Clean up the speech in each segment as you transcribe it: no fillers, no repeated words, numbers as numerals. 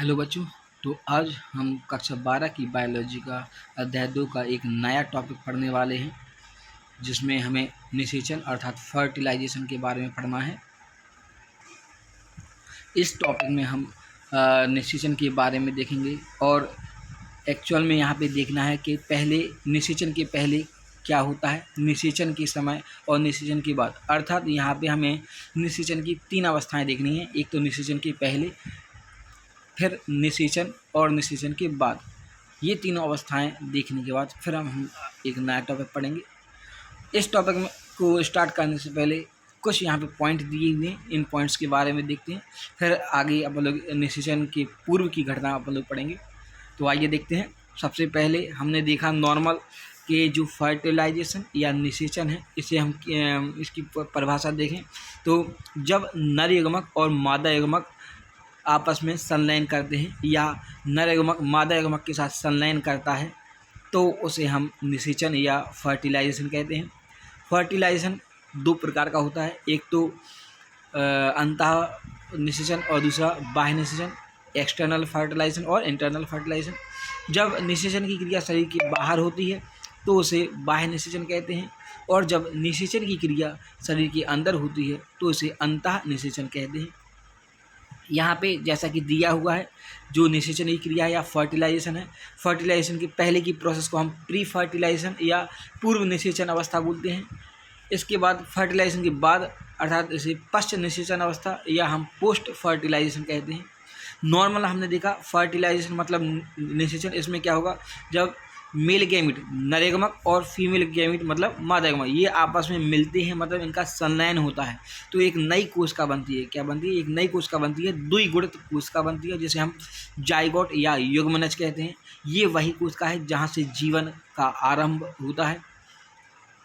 Hello बच्चों। तो आज हम कक्षा 12 की बायोलॉजी का अध्याय 2 का एक नया टॉपिक पढ़ने वाले हैं, जिसमें हमें निषेचन अर्थात फर्टिलाइजेशन के बारे में पढ़ना है। इस टॉपिक में हम निषेचन के बारे में देखेंगे और एक्चुअल में यहाँ पे देखना है कि पहले निषेचन के पहले क्या होता है, निषेचन के समय और निषेचन के बाद। अर्थात यहाँ पे हमें निषेचन की 3 अवस्थाएं देखनी है। एक तो निषेचन के पहले, फिर निषेचन और निषेचन के बाद। ये तीनों अवस्थाएं देखने के बाद फिर हम एक नया टॉपिक पढ़ेंगे। इस टॉपिक में को स्टार्ट करने से पहले कुछ यहाँ पे पॉइंट दिए हुए हैं, इन पॉइंट्स के बारे में देखते हैं, फिर आगे अपन लोग निषेचन के पूर्व की घटना अपन लोग पढ़ेंगे। तो आइए देखते हैं। सबसे पहले हमने देखा नॉर्मल के जो फर्टिलाइजेशन या निषेचन है, इसे हम इसकी परिभाषा देखें तो जब नर युग्मक और मादा युग्मक आपस में संलयन करते हैं या नर युग्मक मादा युग्मक के साथ संलयन करता है तो उसे हम निषेचन या फर्टिलाइजेशन कहते हैं। फर्टिलाइजेशन 2 प्रकार का होता है, एक तो अंतः निषेचन और दूसरा बाह्य निषेचन, एक्सटर्नल फर्टिलाइजेशन और इंटरनल फर्टिलाइजेशन। जब निषेचन की क्रिया शरीर के बाहर होती है तो उसे बाह्य निषेचन कहते हैं, और जब निषेचन की क्रिया शरीर के अंदर होती है तो उसे अंतः निषेचन कहते हैं। यहाँ पे जैसा कि दिया हुआ है, जो निषेचन की क्रिया या फर्टिलाइजेशन है, फर्टिलाइजेशन के पहले की प्रोसेस को हम प्री फर्टिलाइजेशन या पूर्व निषेचन अवस्था बोलते हैं। इसके बाद फर्टिलाइजेशन के बाद अर्थात इसे पश्च निषेचन अवस्था या हम पोस्ट फर्टिलाइजेशन कहते हैं। नॉर्मल हमने देखा फर्टिलाइजेशन मतलब निषेचन, इसमें क्या होगा, जब मेल गैमिट नर युग्मक और फीमेल गैमिट मतलब मादा युग्मक ये आपस में मिलते हैं, मतलब इनका संलयन होता है तो एक नई कोशिका बनती है। क्या बनती है? एक नई कोशिका बनती है, द्विगुणित कोशिका बनती है, जिसे हम जाइगोट या युग्मनज कहते हैं। ये वही कोशिका है जहाँ से जीवन का आरंभ होता है।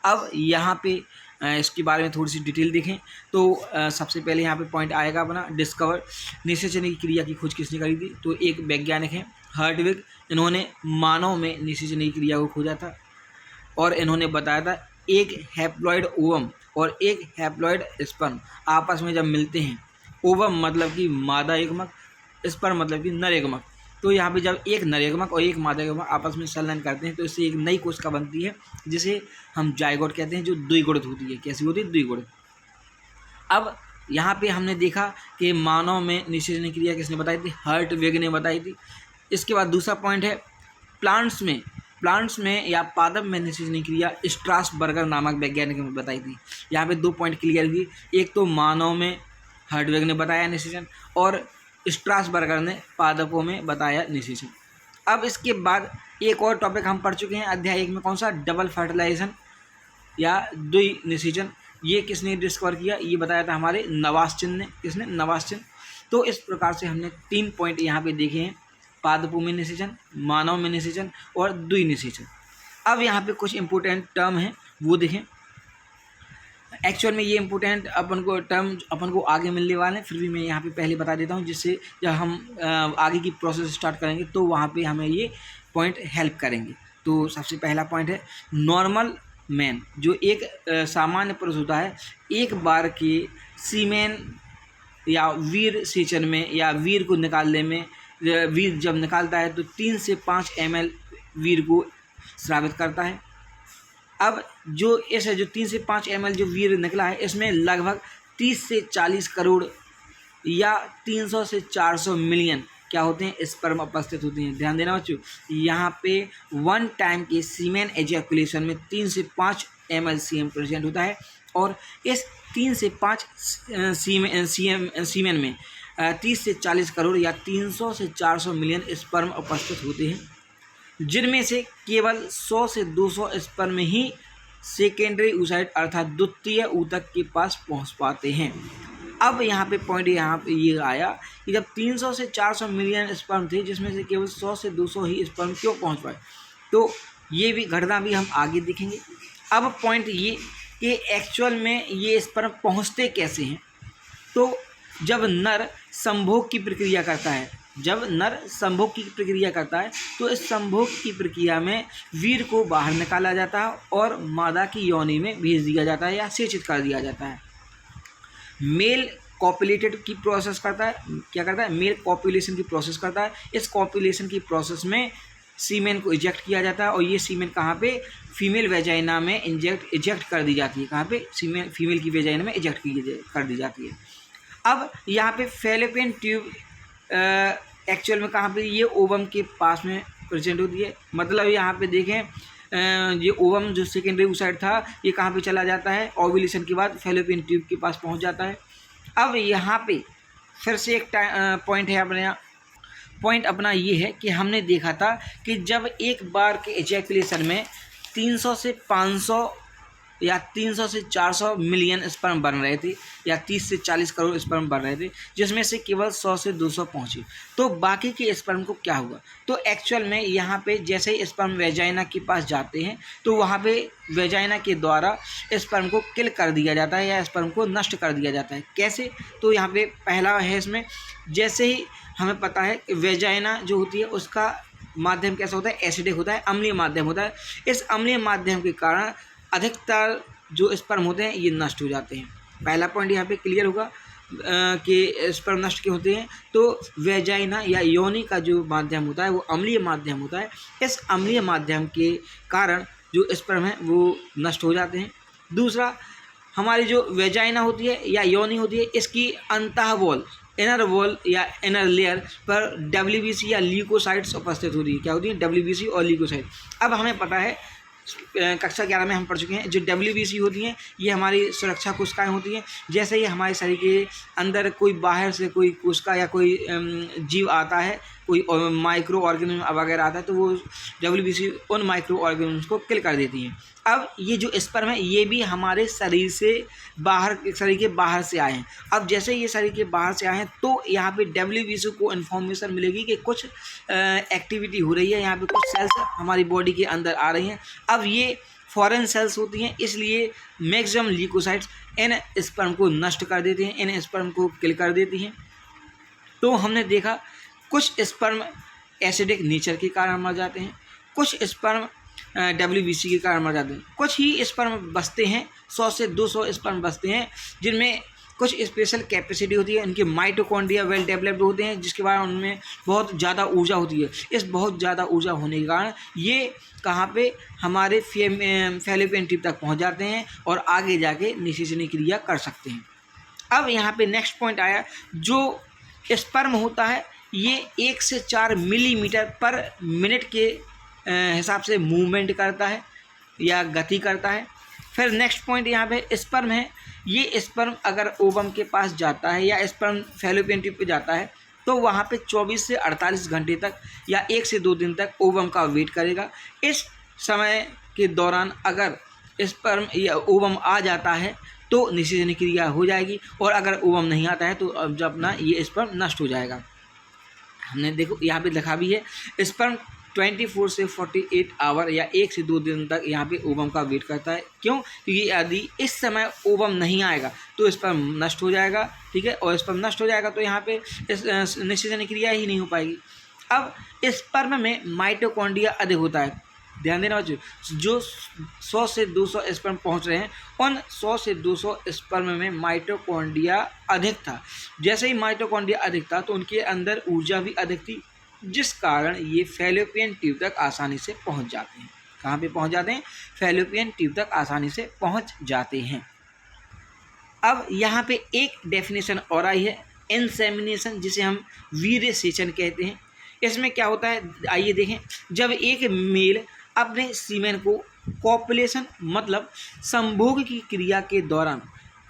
अब यहाँ पे इसके बारे में थोड़ी सी डिटेल देखें तो सबसे पहले यहाँ पे पॉइंट आएगा अपना डिस्कवर। निषेचन की क्रिया की खोज किसने करी थी? तो एक वैज्ञानिक हैं हर्टविग। इन्होंने मानव में निषेचन की क्रिया को खोजा था और इन्होंने बताया था एक हैप्लॉइड ओवम और एक हैप्लॉइड स्पर्म आपस में जब मिलते हैं, ओवम मतलब कि मादा युग्मक, स्पर्म मतलब कि नर युग्मक, तो यहाँ पे जब एक नर युग्मक और एक मादा युग्मक आपस में संलयन करते हैं तो इससे एक नई कोशिका बनती है जिसे हम जाइगोट कहते हैं, जो द्विगुणित होती है। कैसी होती है? द्विगुणित। अब यहाँ पे हमने देखा कि मानव में निषेचन की क्रिया किसने बताई थी? हर्टविग ने बताई थी। इसके बाद दूसरा पॉइंट है प्लांट्स में या पादप में निषेचन की क्रिया स्ट्रासबर्गर नामक वैज्ञानिक ने बताई थी। यहाँ पे 2 पॉइंट क्लियर हुई, एक तो मानव में हर्टविग ने बताया निषेचन और स्ट्रासबर्गर ने पादपों में बताया निषेचन। अब इसके बाद एक और टॉपिक हम पढ़ चुके हैं अध्याय 1 में, कौन सा? डबल फर्टिलाइजेशन या द्वि निषेचन। ये किसने डिस्कवर किया? ये बताया था हमारे नवासचंद ने। किसने? नवासचंद। तो इस प्रकार से हमने 3 पॉइंट यहाँ पे देखे हैं, पादपों में निषेचन, मानव में निषेचन और द्वि निषेचन। अब यहाँ पे कुछ इंपॉर्टेंट टर्म हैं वो देखें। एक्चुअल में ये इंपॉर्टेंट अपन को आगे मिलने वाले हैं, फिर भी मैं यहाँ पे पहले बता देता हूँ, जिससे जब हम आगे की प्रोसेस स्टार्ट करेंगे तो वहाँ पे हमें ये पॉइंट हेल्प करेंगे। तो सबसे पहला पॉइंट है नॉर्मल मैन, जो एक सामान्य पुरुष होता है, एक बार के सीमेन या वीर सेचन में या वीर को निकालने में, वीर जब निकालता है तो 3 से 5 ml वीर को स्रावित करता है। अब जो 3 से 5 ml जो वीर निकला है, इसमें लगभग 30 से 40 करोड़ या 300 से 400 मिलियन क्या होते हैं? स्पर्म उपस्थित होते हैं। ध्यान देना बच्चों, यहाँ पे 1 टाइम के सीमेन एजैकुलेशन में 3 से 5 ml सीएम प्रेजेंट होता है, और इस 3 से 5 सीमेन में 30 से 40 करोड़ या 300 से 400 मिलियन स्पर्म उपस्थित होते हैं, जिनमें से केवल 100 से 200 स्पर्म ही सेकेंडरी oocyte अर्थात द्वितीय ऊतक के पास पहुंच पाते हैं। अब यहाँ पे पॉइंट यहाँ पे ये आया कि जब 300 से 400 मिलियन स्पर्म थे, जिसमें से केवल 100 से 200 ही स्पर्म क्यों पहुँच पाए, तो ये भी घटना भी हम आगे देखेंगे। अब पॉइंट ये कि एक्चुअल में ये स्पर्म पहुँचते कैसे हैं। तो जब नर संभोग की प्रक्रिया करता है, तो इस संभोग की प्रक्रिया में वीर को बाहर निकाला जाता है और मादा की योनि में भेज दिया जाता है या सेचित कर दिया जाता है। मेल कॉपुलेटेड की प्रोसेस करता है, क्या करता है, मेल कॉपुलेशन की प्रोसेस करता है। इस कॉपुलेशन की प्रोसेस में सीमेन को इजेक्ट किया जाता है और ये सीमेन कहाँ पे, फीमेल वेजाइना में इजेक्ट कर दी जाती है। कहाँ पे, फीमेल की वेजाइना में इजेक्ट कर दी जाती है। अब यहाँ पे फैलोपियन ट्यूब एक्चुअल में कहाँ पे, ये ओवम के पास में प्रेजेंट होती है। मतलब यहाँ पे देखें ये ओवम जो सेकेंडरी साइड था ये कहाँ पे चला जाता है, ओव्यूलेशन के बाद फैलोपियन ट्यूब के पास पहुँच जाता है। अब यहाँ पे फिर से एक पॉइंट है अपने यहाँ, पॉइंट अपना ये है कि हमने देखा था कि जब एक बार के एजैकुलेशन में 300 से 500 या 300 से 400 मिलियन स्पर्म बन रहे थे या 30 से 40 करोड़ स्पर्म बन रहे थे, जिसमें से केवल 100 से 200 पहुंचे। तो बाकी के स्पर्म को क्या हुआ, तो एक्चुअल में यहाँ पे जैसे ही स्पर्म वेजाइना के पास जाते हैं तो वहाँ पे वेजाइना के द्वारा स्पर्म को किल कर दिया जाता है या स्पर्म को नष्ट कर दिया जाता है। कैसे, तो यहाँ पे पहला है इसमें, जैसे ही हमें पता है वेजाइना जो होती है उसका माध्यम कैसा होता है, एसिडिक होता है, अम्लीय माध्यम होता है। इस अम्लीय माध्यम के कारण अधिकतर जो स्पर्म होते हैं ये नष्ट हो जाते हैं। पहला पॉइंट यहाँ पे क्लियर होगा कि स्पर्म नष्ट क्यों होते हैं। तो वेजाइना या योनि का जो माध्यम होता है वो अम्लीय माध्यम होता है। इस अम्लीय माध्यम के कारण जो स्पर्म है वो नष्ट हो जाते हैं। दूसरा, हमारी जो वेजाइना होती है या योनि होती है, इसकी अंतः वॉल, इनर वॉल या इनर लेयर पर WBC या ल्यूकोसाइट्स उपस्थित होती है। क्या होती है, WBC और ल्यूकोसाइट। अब हमें पता है कक्षा 11 में हम पढ़ चुके हैं, जो WBC होती हैं ये हमारी सुरक्षा कोशिकाएं होती हैं। जैसे ही हमारे शरीर के अंदर कोई बाहर से कोई कोशिका या कोई जीव आता है, कोई माइक्रो ऑर्गेनिज्म वगैरह आता है, तो वो WBC उन माइक्रो ऑर्गेनिज्म को किल कर देती हैं। अब ये जो स्पर्म है ये भी हमारे शरीर से बाहर, शरीर के बाहर से आए हैं। अब जैसे ये शरीर के बाहर से आए हैं तो यहाँ पे WBC को इन्फॉर्मेशन मिलेगी कि कुछ एक्टिविटी हो रही है, यहाँ पे कुछ सेल्स हमारी बॉडी के अंदर आ रही हैं। अब ये फॉरेन सेल्स होती हैं, इसलिए मैक्सिमम ल्यूकोसाइट्स इन स्पर्म को नष्ट कर देते हैं, इन स्पर्म को किल कर देती हैं। तो हमने देखा कुछ स्पर्म एसिडिक नेचर के कारण मर जाते हैं, कुछ स्पर्म WBC के कारण मर जाते हैं, कुछ ही स्पर्म बचते हैं, 100 से 200 स्पर्म बचते हैं जिनमें कुछ स्पेशल कैपेसिटी होती है, उनके माइटोकॉन्ड्रिया वेल डेवलप्ड होते हैं जिसके बाद उनमें बहुत ज़्यादा ऊर्जा होती है। इस बहुत ज़्यादा ऊर्जा होने के कारण ये कहाँ पे, हमारे फैलोपियन ट्यूब तक पहुँच जाते हैं और आगे जाके निषेचनी क्रिया कर सकते हैं। अब यहाँ पे नेक्स्ट पॉइंट आया, जो स्पर्म होता है ये 1 से 4 मिलीमीटर पर मिनट के हिसाब से मूवमेंट करता है या गति करता है। फिर नेक्स्ट पॉइंट यहाँ पे स्पर्म है, ये स्पर्म अगर ओवम के पास जाता है या स्पर्म फैलोपियन ट्यूब पे जाता है तो वहाँ पे 24 से 48 घंटे तक या 1 से 2 दिन तक ओवम का वेट करेगा। इस समय के दौरान अगर स्पर्म या ओवम आ जाता है तो निषेचन क्रिया हो जाएगी, और अगर ओवम नहीं आता है तो अब जब अपना ये स्पर्म नष्ट हो जाएगा। हमने देखो यहाँ पे लिखा भी है, स्पर्म 24 से 48 आवर या 1 से 2 दिन तक यहाँ पे ओवम का वेट करता है। क्यों, क्योंकि यदि इस समय ओवम नहीं आएगा तो स्पर्म नष्ट हो जाएगा, ठीक है, और स्पर्म नष्ट हो जाएगा तो यहाँ पे निषेचन क्रिया ही नहीं हो पाएगी। अब स्पर्म में माइटोकॉन्ड्रिया अधिक होता है, ध्यान देना बच्चों, जो 100 से 200 स्पर्म पहुँच रहे हैं उन 100 से 200 स्पर्म में माइटोकॉन्ड्रिया अधिक था। जैसे ही माइटोकॉन्ड्रिया अधिक था तो उनके अंदर ऊर्जा भी अधिक थी, जिस कारण ये फैलोपियन ट्यूब तक आसानी से पहुंच जाते हैं। कहाँ पे पहुंच जाते हैं, फैलोपियन ट्यूब तक आसानी से पहुंच जाते हैं। अब यहाँ पे एक डेफिनेशन और आई है, इंसेमिनेशन, जिसे हम वीर्य सेचन कहते हैं। इसमें क्या होता है, आइए देखें। जब एक मेल अपने सीमेन को कॉपुलेशन मतलब संभोग की क्रिया के दौरान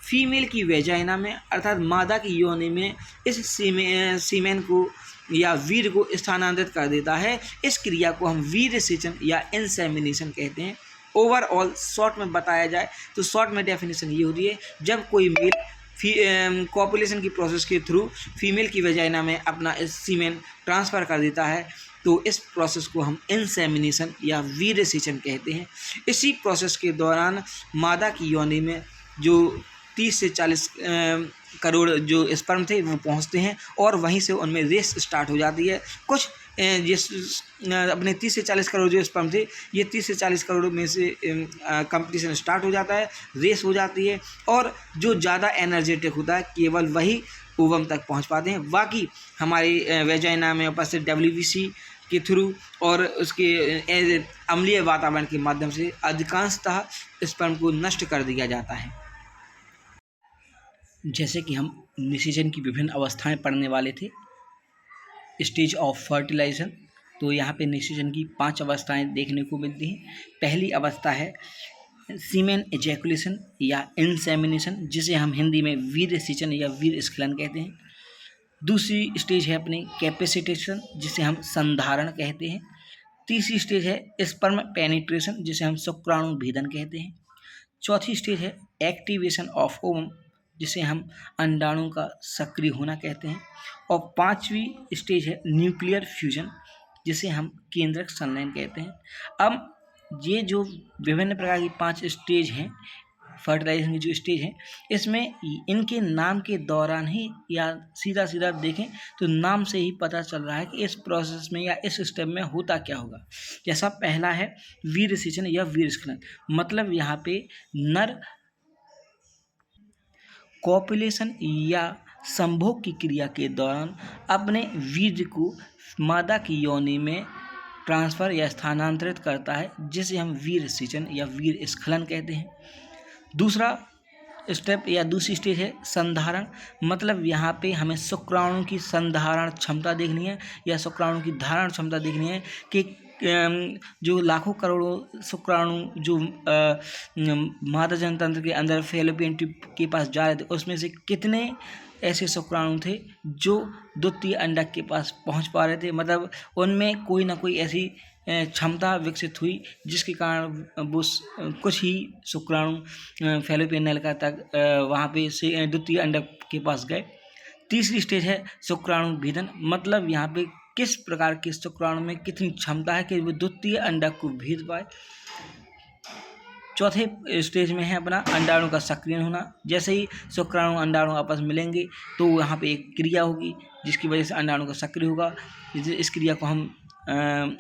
फीमेल की वेजाइना में अर्थात मादा की योनि में इस सीमेन को या वीर्य को स्थानांतरित कर देता है, इस क्रिया को हम वीर्य सेचन या इंसेमिनेशन कहते हैं। ओवरऑल शॉर्ट में बताया जाए तो शॉर्ट में डेफिनेशन ये होती है, जब कोई मेल कॉपुलेशन की प्रोसेस के थ्रू फीमेल की वेजाइना में अपना सीमेन ट्रांसफ़र कर देता है तो इस प्रोसेस को हम इंसेमिनेशन या वीर्य सेचन कहते हैं। इसी प्रोसेस के दौरान मादा की योनि में जो 30 से 40 करोड़ जो स्पर्म थे वो पहुंचते हैं और वहीं से उनमें रेस स्टार्ट हो जाती है। कुछ जिस अपने 30 से 40 करोड़ जो स्पर्म थे, ये 30 से 40 करोड़ में से कंपटीशन स्टार्ट हो जाता है, रेस हो जाती है, और जो ज़्यादा एनर्जेटिक होता है केवल वही ओवम तक पहुंच पाते हैं। बाकी हमारी वेजाइना में उपस्थित WBC के थ्रू और उसके अम्लीय वातावरण के माध्यम से अधिकांशतः स्पर्म को नष्ट कर दिया जाता है। जैसे कि हम निषेचन की विभिन्न अवस्थाएं पढ़ने वाले थे, स्टेज ऑफ फर्टिलाइजेशन, तो यहाँ पे निषेचन की 5 अवस्थाएं देखने को मिलती हैं। पहली अवस्था है सीमेन एजैकुलेशन या इंसेमिनेशन, जिसे हम हिंदी में वीर्य सिंचन या वीर्य स्खलन कहते हैं। दूसरी स्टेज है अपनी कैपेसिटेशन, जिसे हम संधारण कहते हैं। तीसरी स्टेज है स्पर्म पेनिट्रेशन, जिसे हम शुक्राणु भेदन कहते हैं। चौथी स्टेज है एक्टिवेशन ऑफ ओवम, जिसे हम अंडाणु का सक्रिय होना कहते हैं। और 5वीं स्टेज है न्यूक्लियर फ्यूजन, जिसे हम केंद्रक संलयन कहते हैं। अब ये जो विभिन्न प्रकार की 5 स्टेज हैं, फर्टिलाइजेशन की जो स्टेज हैं, इसमें इनके नाम के दौरान ही या सीधा सीधा देखें तो नाम से ही पता चल रहा है कि इस प्रोसेस में या इस स्टेप में होता क्या होगा। जैसा पहला है वीर्य सिंचन या वीर्य स्खलन, मतलब यहाँ पे नर कॉपुलेशन या संभोग की क्रिया के दौरान अपने वीर्य को मादा की योनि में ट्रांसफ़र या स्थानांतरित करता है, जिसे हम वीर्य सिंचन या वीर्य स्खलन कहते हैं। दूसरा स्टेप या दूसरी स्टेज है संधारण, मतलब यहाँ पे हमें शुक्राणु की संधारण क्षमता देखनी है या शुक्राणु की धारण क्षमता देखनी है कि जो लाखों करोड़ों शुक्राणु जो मादा जनतंत्र के अंदर फैलोपियन ट्यूब के पास जा रहे थे, उसमें से कितने ऐसे शुक्राणु थे जो द्वितीय अंडक के पास पहुंच पा रहे थे, मतलब उनमें कोई ना कोई ऐसी क्षमता विकसित हुई जिसके कारण वो कुछ ही शुक्राणु फैलोपियन नलिका तक वहाँ पे से द्वितीय अंडक के पास गए। तीसरी स्टेज है शुक्राणु भेदन, मतलब यहाँ पे किस प्रकार के शुक्राणु में कितनी क्षमता है कि वो द्वितीय अंडक को भेद पाए। चौथे स्टेज में है अपना अंडाणु का सक्रियण होना, जैसे ही शुक्राणु अंडाणु आपस में मिलेंगे तो यहाँ पे एक क्रिया होगी जिसकी वजह से अंडाणु का सक्रिय होगा। इस क्रिया को हम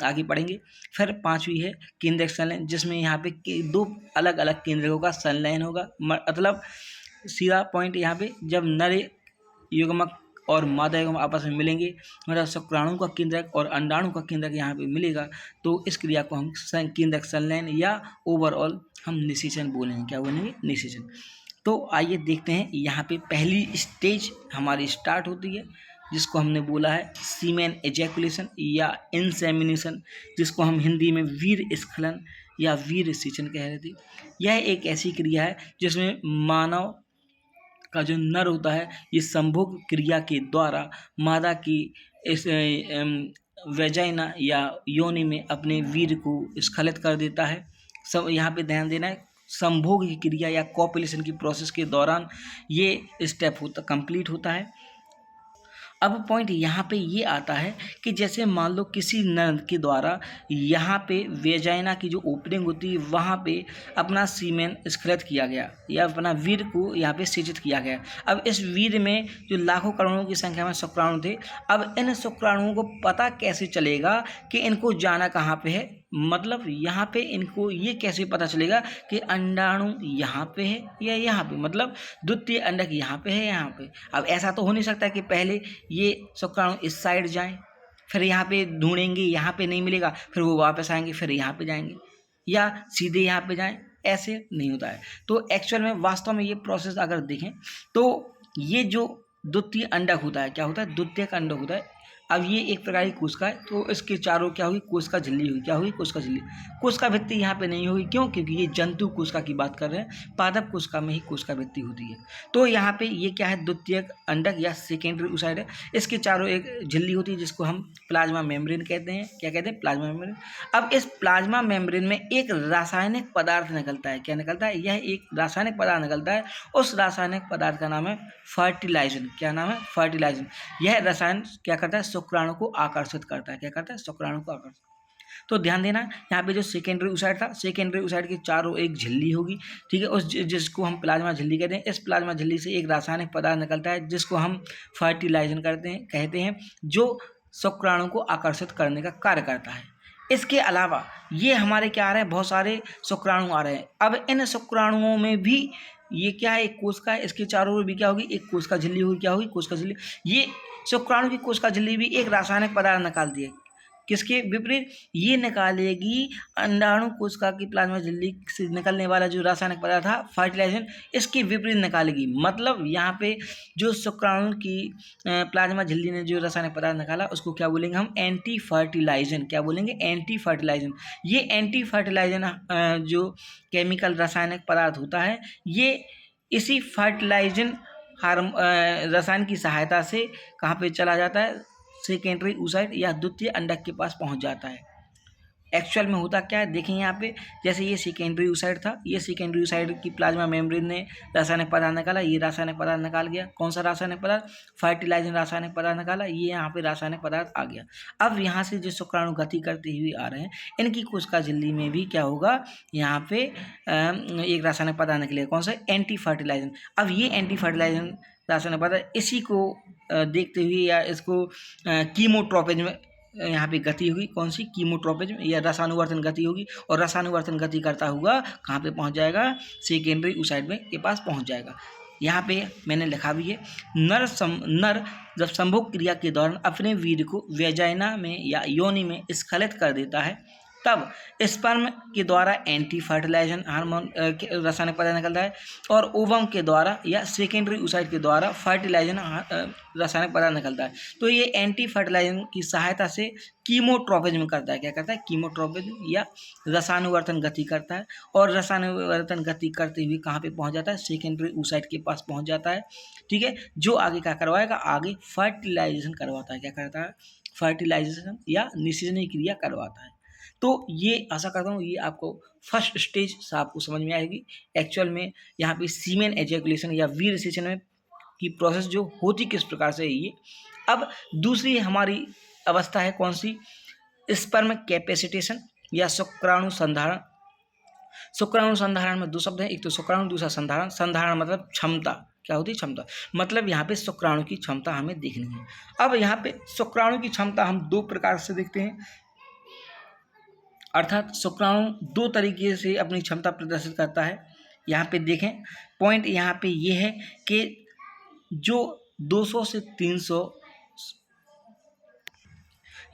आगे पढ़ेंगे। फिर 5वीं है केंद्रक संलयन, जिसमें यहाँ पे 2 अलग अलग केंद्रकों का संलयन होगा। मतलब सीधा पॉइंट यहाँ पे जब नर युग्मक और मादा युग्मक आपस में मिलेंगे, मतलब शुक्राणु का केंद्रक और अंडाणु का केंद्रक यहाँ पे मिलेगा, तो इस क्रिया को हम केंद्रक संलयन या ओवरऑल हम निषेचन बोलेंगे। क्या बोलेंगे? निषेचन। तो आइए देखते हैं, यहाँ पे पहली स्टेज हमारी स्टार्ट होती है जिसको हमने बोला है सीमेन एजैकुलेशन या इंसेमिनेशन, जिसको हम हिंदी में वीर्य स्खलन या वीर्य सिंचन कह रहे थे। यह एक ऐसी क्रिया है जिसमें मानव का जो नर होता है ये संभोग क्रिया के द्वारा मादा की इस वेजाइना या योनि में अपने वीर्य को स्खलित कर देता है। सब यहाँ पे ध्यान देना है, संभोग की क्रिया या कॉपुलेशन की प्रोसेस के दौरान ये स्टेप कंप्लीट होता है। अब पॉइंट यहाँ पे ये आता है कि जैसे मान लो किसी नर के द्वारा यहाँ पे वेजाइना की जो ओपनिंग होती है वहाँ पे अपना सीमेन स्खलित किया गया या अपना वीर्य को यहाँ पे सिंचित किया गया। अब इस वीर्य में जो लाखों करोड़ों की संख्या में शुक्राणु थे, अब इन शुक्राणुओं को पता कैसे चलेगा कि इनको जाना कहाँ पे है, मतलब यहाँ पे इनको ये कैसे पता चलेगा कि अंडाणु यहाँ पे है या यहाँ पे, मतलब द्वितीय अंडक यहाँ पे है यहाँ पे। अब ऐसा तो हो नहीं सकता कि पहले ये शुक्राणु इस साइड जाएं, फिर यहाँ पे ढूंढेंगे, यहाँ पे नहीं मिलेगा, फिर वो वापस आएंगे, फिर यहाँ पे जाएंगे, या सीधे यहाँ पे जाएं, ऐसे नहीं होता है। तो एक्चुअल में वास्तव में ये प्रोसेस अगर देखें तो ये जो द्वितीय अंडक होता है, क्या होता है? द्वितीयक अंडक होता है। अब ये एक प्रकार की कोशिका है, तो इसके चारों क्या होगी? कोशिका झिल्ली होगी। क्या होगी? कोशिका झिल्ली। कोशिका भित्ति यहाँ पे नहीं होगी, क्यों? क्योंकि ये जंतु कोशिका की बात कर रहे हैं, पादप कोशिका में ही कोशिका भित्ति होती है। तो यहाँ पे ये क्या है? द्वितीयक अंडक या सेकेंडरी oocyte है। इसके चारों एक झिल्ली होती है जिसको हम प्लाज्मा मेम्ब्रेन कहते हैं। क्या कहते हैं? Plasma membrane. अब इस प्लाज्मा मेम्ब्रेन में एक रासायनिक पदार्थ निकलता है। क्या निकलता है? यह एक रासायनिक पदार्थ निकलता है। उस रासायनिक पदार्थ का नाम है फर्टिलाइजन। क्या नाम है? फर्टिलाइजन। यह रसायन क्या करता है? शुक्राणु को आकर्षित करता है। क्या करता है? शुक्राणु को आकर्षित। तो ध्यान देना, यहाँ पे जो सेकेंडरी oocyte था, सेकेंडरी oocyte के चारों एक झिल्ली होगी, ठीक है, उस जिसको हम प्लाज्मा झिल्ली कहते हैं। इस प्लाज्मा झिल्ली से एक रासायनिक पदार्थ निकलता है जिसको हम फर्टिलाइजन कहते हैं, जो शुक्राणु को आकर्षित करने का कार्य करता है। इसके अलावा ये हमारे क्या आ रहे हैं, बहुत सारे शुक्राणु आ रहे हैं। अब इन शुक्राणुओं में भी ये क्या है, एक कोशिका है, इसके चारों ओर भी क्या होगी, एक कोशिका झिल्ली होगी। क्या होगी, कोशिका झिल्ली। ये शुक्राणु की कोशिका झिल्ली भी एक रासायनिक पदार्थ निकालती है। किसके विपरीत, ये निकालेगी अंडाणु कोशिका की प्लाज्मा झिल्ली से निकलने वाला जो रासायनिक पदार्थ था फर्टिलाइजेशन, इसके विपरीत निकालेगी। मतलब यहाँ पे जो शुक्राणु की प्लाज्मा झिल्ली ने जो रासायनिक पदार्थ निकाला उसको क्या बोलेंगे हम, एंटी फर्टिलाइजन। क्या बोलेंगे, एंटी फर्टिलाइजन। ये एंटी फर्टिलाइजन जो केमिकल रासायनिक पदार्थ होता है, ये इसी फर्टिलाइजन रसायन की सहायता से कहाँ पे चला जाता है, सेकेंडरी oocyte या द्वितीय अंडक के पास पहुंच जाता है। एक्चुअल में होता क्या है, देखें यहाँ पे, जैसे ये सेकेंडरी oocyte था, ये सेकेंडरी oocyte की प्लाज्मा मेम्ब्रेन ने रासायनिक पदार्थ निकाला, ये रासायनिक पदार्थ निकाल गया। कौन सा रासायनिक पदार्थ, फर्टिलाइजन रासायनिक पदार्थ निकाला, ये यहाँ पे रासायनिक पदार्थ आ गया। अब यहाँ से जो शुक्राणु गति करते हुए आ रहे हैं, इनकी कोशिका झिल्ली में भी क्या होगा, यहाँ पे एक रासायनिक पदार्थ निकलेगा। कौन सा, एंटी फर्टिलाइजन। अब ये एंटी फर्टिलाइजन रासायनिक पदार्थ इसी को देखते हुए या इसको कीमोट्रोपिज्म यहाँ पे गति होगी। कौन सी, कीमोट्रोपिज्म या रसानुवर्तन गति होगी। और रसानुवर्तन गति करता हुआ कहाँ पे पहुँच जाएगा, सेकेंडरी oocyte में के पास पहुँच जाएगा। यहाँ पे मैंने लिखा भी है, नर जब संभोग क्रिया के दौरान अपने वीर्य को वेजाइना में या योनि में स्खलित कर देता है, तब स्पर्म के द्वारा एंटी फर्टिलाइजन हार्मोन रासायनिक पदार्थ निकलता है, और ओवम के द्वारा या सेकेंडरी oocyte के द्वारा फर्टिलाइजन रासायनिक पदार्थ निकलता है। तो ये एंटी फर्टिलाइजन की सहायता से कीमोट्रोपिज्म करता है। क्या करता है, कीमोट्रोपिज्म या रसानुवर्तन गति करता है। और रसानुवर्तन गति करते हुए कहाँ पे पहुँच जाता है, सेकेंडरी oocyte के पास पहुँच जाता है। ठीक है, जो आगे क्या करवाएगा, आगे फर्टिलाइजेशन करवाता है। क्या करता है, फर्टिलाइजेशन या निषेचन की क्रिया करवाता है। तो ये आशा करता हूँ ये आपको फर्स्ट स्टेज से आपको समझ में आएगी। एक्चुअल में यहाँ पे सीमेन एजैकुलेशन या वीर्य सेचन में की प्रोसेस जो होती किस प्रकार से है ये। अब दूसरी हमारी अवस्था है कौन सी, स्पर्म कैपेसिटेशन या शुक्राणु संधारण। शुक्राणु संधारण में दो शब्द हैं, एक तो शुक्राणु, दूसरा संधारण। संधारण मतलब क्षमता, क्या होती है, क्षमता। मतलब यहाँ पे शुक्राणु की क्षमता हमें देखनी है। अब यहाँ पे शुक्राणु की क्षमता हम दो प्रकार से देखते हैं, अर्थात शुक्राणु दो तरीके से अपनी क्षमता प्रदर्शित करता है। यहाँ पे देखें, पॉइंट यहाँ पे ये है कि जो 200 से 300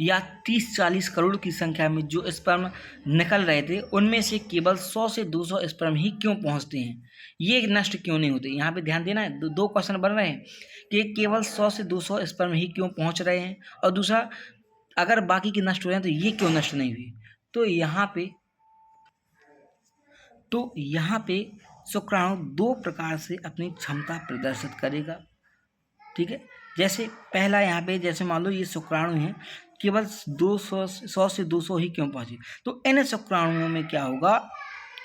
या 30-40 करोड़ की संख्या में जो स्पर्म निकल रहे थे, उनमें से केवल 100 से 200 स्पर्म ही क्यों पहुँचते हैं, ये नष्ट क्यों नहीं होते। यहाँ पे ध्यान देना है, दो क्वेश्चन बन रहे हैं कि केवल 100 से 200 स्पर्म ही क्यों पहुँच रहे हैं, और दूसरा अगर बाकी के नष्ट हो रहे हैं तो ये क्यों नष्ट नहीं हुई। तो यहाँ पे शुक्राणु दो प्रकार से अपनी क्षमता प्रदर्शित करेगा। ठीक है, जैसे पहला यहाँ पे, जैसे मान लो ये शुक्राणु है, केवल 100 से 200 ही क्यों पहुँचे, तो इन शुक्राणुओं में क्या होगा,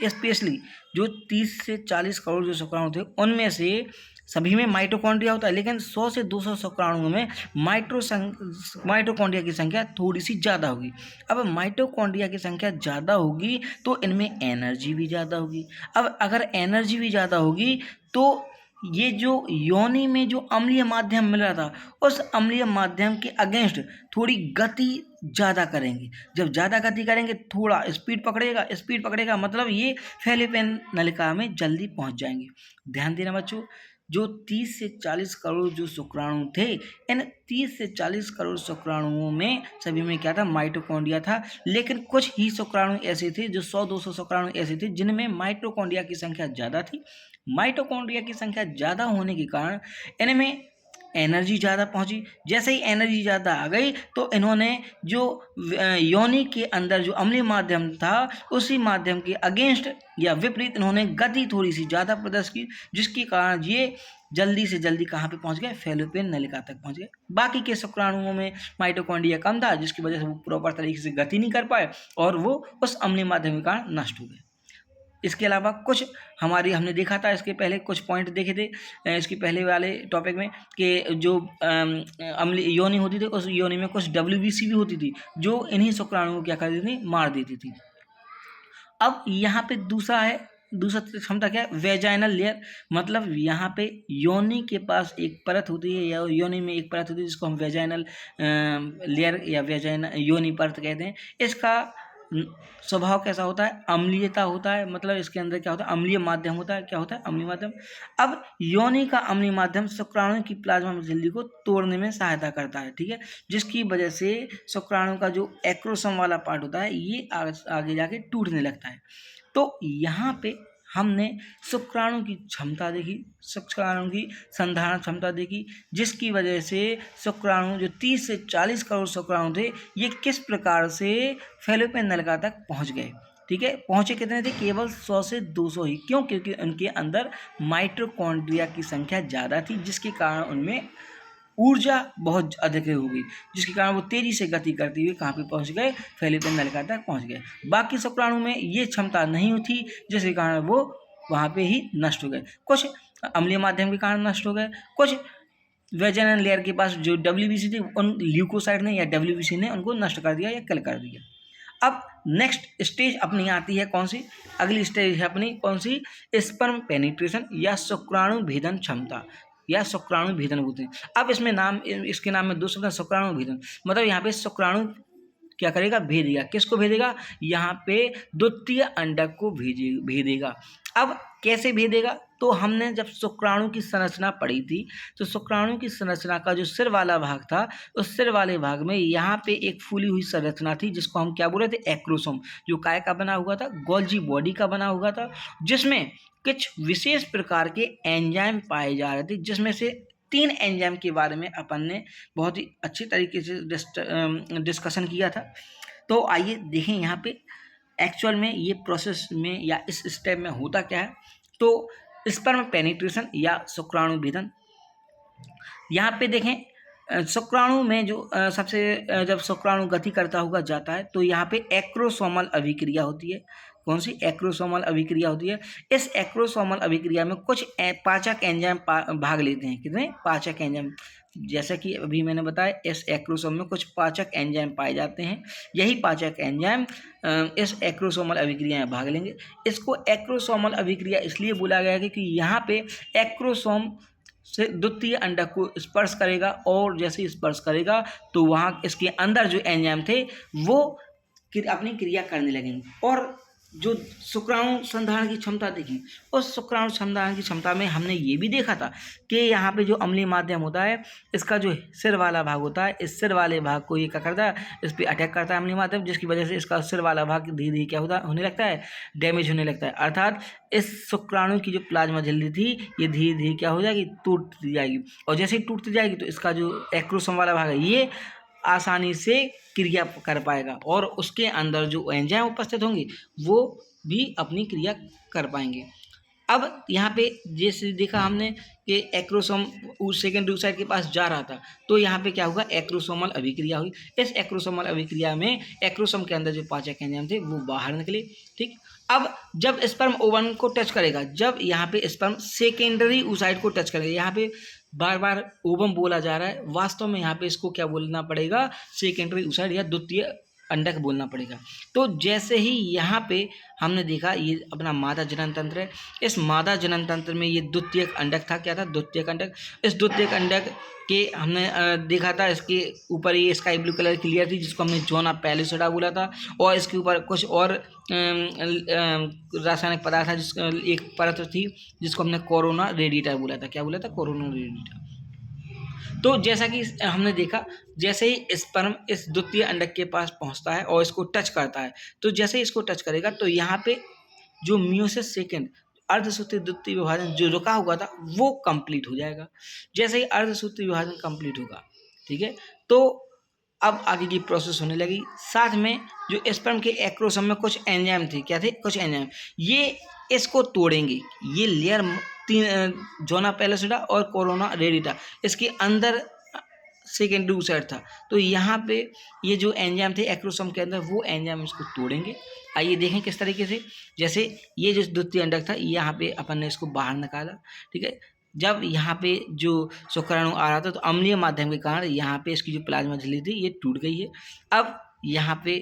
स्पेशली जो 30 से 40 करोड़ जो शुक्राणु थे, उनमें से सभी में माइटोकॉन्ड्रिया होता है, लेकिन 100 से 200 शुक्राणुओं में माइटोकॉन्ड्रिया की संख्या थोड़ी सी ज़्यादा होगी। अब माइटोकॉन्ड्रिया की संख्या ज़्यादा होगी तो इनमें एनर्जी भी ज़्यादा होगी। अब अगर एनर्जी भी ज़्यादा होगी तो ये जो योनि में जो अम्लीय माध्यम मिल रहा था, उस अम्लीय माध्यम के अगेंस्ट थोड़ी गति ज़्यादा करेंगे। जब ज़्यादा गति करेंगे, थोड़ा स्पीड पकड़ेगा, मतलब ये फैलोपियन नलिका में जल्दी पहुंच जाएंगे। ध्यान देना बच्चों, जो 30 से 40 करोड़ जो शुक्राणु थे, इन 30 से 40 करोड़ शुक्राणुओं में सभी में क्या था, माइटोकॉन्ड्रिया था। लेकिन कुछ ही शुक्राणु ऐसे थे, जो 100-200 शुक्राणु ऐसे थे जिनमें माइटोकॉन्ड्रिया की संख्या ज़्यादा थी। माइटोकॉन्ड्रिया की संख्या ज़्यादा होने के कारण इनमें एनर्जी ज़्यादा पहुंची। जैसे ही एनर्जी ज़्यादा आ गई तो इन्होंने जो योनि के अंदर जो अम्लीय माध्यम था, उसी माध्यम के अगेंस्ट या विपरीत इन्होंने गति थोड़ी सी ज़्यादा प्रदर्शित की, जिसके कारण ये जल्दी से जल्दी कहाँ पे पहुंच गए, फैलोपियन नलिका तक पहुंच गए। बाकी के शुक्राणुओं में माइटोकॉन्ड्रिया कम था, जिसकी वजह से वो प्रॉपर तरीके से गति नहीं कर पाए और वो उस अम्लीय माध्यम के कारण नष्ट हो गए। इसके अलावा कुछ हमने देखा था, इसके पहले कुछ पॉइंट देखे थे इसके पहले वाले टॉपिक में, कि जो अम्लीय योनि होती थी, उस योनि में कुछ WBC भी होती थी, जो इन्हीं शुक्राणुओं को क्या कर देती थी, मार देती थी। अब यहाँ पे दूसरा है दूसरा क्षमता क्या है, वेजाइनल लेयर, मतलब यहाँ पे योनि के पास एक परत होती है या योनि में एक परत होती है जिसको हम वेजाइनल लेयर या वेजाइनल योनि परत कहते हैं। इसका स्वभाव कैसा होता है, अम्लीयता होता है, मतलब इसके अंदर क्या होता है, अम्लीय माध्यम होता है। क्या होता है, अम्लीय माध्यम। अब योनि का अम्लीय माध्यम शुक्राणु की प्लाज्मा झिल्ली को तोड़ने में सहायता करता है, ठीक है, जिसकी वजह से शुक्राणु का जो एक्रोसोम वाला पार्ट होता है ये आगे जाके टूटने लगता है। तो यहाँ पे हमने शुक्राणु की क्षमता देखी, शुक्राणु की संधारण क्षमता देखी, जिसकी वजह से शुक्राणु जो 30 से 40 करोड़ शुक्राणु थे ये किस प्रकार से फैलोपियन नलिका तक पहुंच गए। ठीक है, पहुंचे कितने थे, केवल 100 से 200 ही। क्यों, क्योंकि उनके अंदर माइटोकॉन्ड्रिया की संख्या ज़्यादा थी, जिसके कारण उनमें ऊर्जा बहुत अधिक होगी, जिसके कारण वो तेजी से गति करते हुए कहाँ पे पहुँच गए, फैलोपियन नलिका तक पहुँच गए। बाकी शुक्राणु में ये क्षमता नहीं होती, जिसके कारण वो वहाँ पे ही नष्ट हो गए। कुछ अम्लीय माध्यम के कारण नष्ट हो गए, कुछ वेजाइनल लेयर के पास जो WBC थी उन ल्यूकोसाइड ने या WBC ने उनको नष्ट कर दिया या किल कर दिया। अब नेक्स्ट स्टेज अपनी आती है कौन सी, अगली स्टेज है अपनी कौन सी, स्पर्म पेनिट्रेशन या शुक्राणु भेदन क्षमता या शुक्राणु भेदन बोलते हैं। अब इसमें नाम, इसके नाम में दो शब्द, शुक्राणु भेदन, मतलब यहाँ पे शुक्राणु क्या करेगा, भेदेगा। किसको भेदेगा, यहाँ पे द्वितीय अंडक को भेदेगा। अब कैसे भेदेगा, तो हमने जब शुक्राणु की संरचना पढ़ी थी तो शुक्राणु की संरचना का जो सिर वाला भाग था, उस सिर वाले भाग में यहाँ पे एक फूली हुई संरचना थी जिसको हम क्या बोल रहे थे, एक्रोसोम, जो काय का बना हुआ था, गोल्जी बॉडी का बना हुआ था, जिसमें कुछ विशेष प्रकार के एंजाइम पाए जा रहे थे, जिसमें से 3 एंजाइम के बारे में अपन ने बहुत ही अच्छी तरीके से डिस्कशन किया था। तो आइए देखें यहाँ पे एक्चुअल में ये प्रोसेस में या इस स्टेप में होता क्या है। तो स्पर्म पेनिट्रेशन या शुक्राणु भेदन, यहाँ पे देखें शुक्राणु में जो सबसे जब शुक्राणु गति करता हुआ जाता है तो यहाँ पे एक्रोसोमल अभिक्रिया होती है। कौन सी, एक्रोसोमल अभिक्रिया होती है। इस एक्रोसोमल अभिक्रिया में कुछ पाचक एंजाइम भाग लेते हैं। कितने पाचक एंजाइम, जैसा कि अभी मैंने बताया, इस एक्रोसोम में कुछ पाचक एंजाइम पाए जाते हैं। यही पाचक एंजाइम इस एक्रोसोमल अभिक्रिया में भाग लेंगे। इसको एक्रोसोमल अभिक्रिया इसलिए बोला गया है कि यहाँ पे एक्रोसोम से द्वितीय अंडक को स्पर्श करेगा और जैसे ही स्पर्श करेगा तो वहाँ इसके अंदर जो एंजाइम थे वो अपनी क्रिया करने लगेंगे। और जो शुक्राणु संधारण की क्षमता देखी, उस शुक्राणु संधारण की क्षमता में हमने ये भी देखा था कि यहाँ पे जो अम्लीय माध्यम होता है, इसका जो सिर वाला भाग होता है, इस सिर वाले भाग को ये क्या करता है, इस पर अटैक करता है अम्लीय माध्यम, जिसकी वजह से इसका सिर वाला भाग धीरे धीरे क्या होने लगता है, डैमेज होने लगता है। अर्थात इस शुक्राणु की जो प्लाज्मा झिल्ली थी ये धीरे धीरे क्या हो जाएगी, टूटती जाएगी। और जैसे ही टूटती जाएगी तो इसका जो एक्रोसोम वाला भाग है ये आसानी से क्रिया कर पाएगा और उसके अंदर जो एंजाइम उपस्थित होंगे वो भी अपनी क्रिया कर पाएंगे। अब यहाँ पे जैसे देखा हमने कि एक्रोसोम उस सेकेंडरी ओसाइट के पास जा रहा था, तो यहाँ पे क्या हुआ, एक्रोसोमल अभिक्रिया हुई। इस एक्रोसोमल अभिक्रिया में एक्रोसोम के अंदर जो पाचक एंजाइम थे वो बाहर निकले। ठीक, अब जब स्पर्म ओवन को टच करेगा, जब यहाँ पे स्पर्म सेकेंडरी ओसाइट को टच करेगा, यहाँ पे बार बार ओवम बोला जा रहा है, वास्तव में यहाँ पे इसको क्या बोलना पड़ेगा, सेकेंडरी ओसाइट या द्वितीय अंडक बोलना पड़ेगा। तो जैसे ही यहाँ पे हमने देखा ये अपना मादा जनन तंत्र है, इस मादा जनन तंत्र में ये द्वितीयक अंडक था। क्या था, द्वितीयक अंडक। इस द्वितीयक अंडक के हमने देखा था, इसके ऊपर ये स्काई ब्लू कलर की लेयर थी जिसको हमने जोना पैलिसोडा बोला था, और इसके ऊपर कुछ और रासायनिक पदार्थ था जिसका एक परत थी जिसको हमने कोरोना रेडिटा बोला था। क्या बोला था, कोरोना रेडिटा। तो जैसा कि हमने देखा, जैसे ही स्पर्म इस द्वितीय अंडक के पास पहुंचता है और इसको टच करता है, तो जैसे ही इसको टच करेगा तो यहाँ पे जो मियोसिस सेकेंड अर्धसूत्रीय द्वितीय विभाजन जो रुका हुआ था वो कंप्लीट हो जाएगा। जैसे ही अर्धसूत्रीय विभाजन कंप्लीट होगा, ठीक है, तो अब आगे की प्रोसेस होने लगी। साथ में जो स्पर्म के एक्रोसोम में कुछ एंजाइम थे, क्या थे, कुछ एंजाइम, ये इसको तोड़ेंगे। ये लेयर जोना पैलिसोडा और कोरोना रेडिटा, इसके अंदर सेकेंडरी ओसाइट था, तो यहाँ पे ये जो एंजाइम थे एक्रोसोम के अंदर वो एंजाइम इसको तोड़ेंगे। आइए देखें किस तरीके से। जैसे ये जो द्वितीय अंडक था यहाँ पे अपन ने इसको बाहर निकाला, ठीक है। जब यहाँ पे जो शुक्राणु आ रहा था तो अम्लीय माध्यम के कारण यहाँ पे इसकी जो प्लाज्मा झिल्ली थी ये टूट गई है। अब यहाँ पे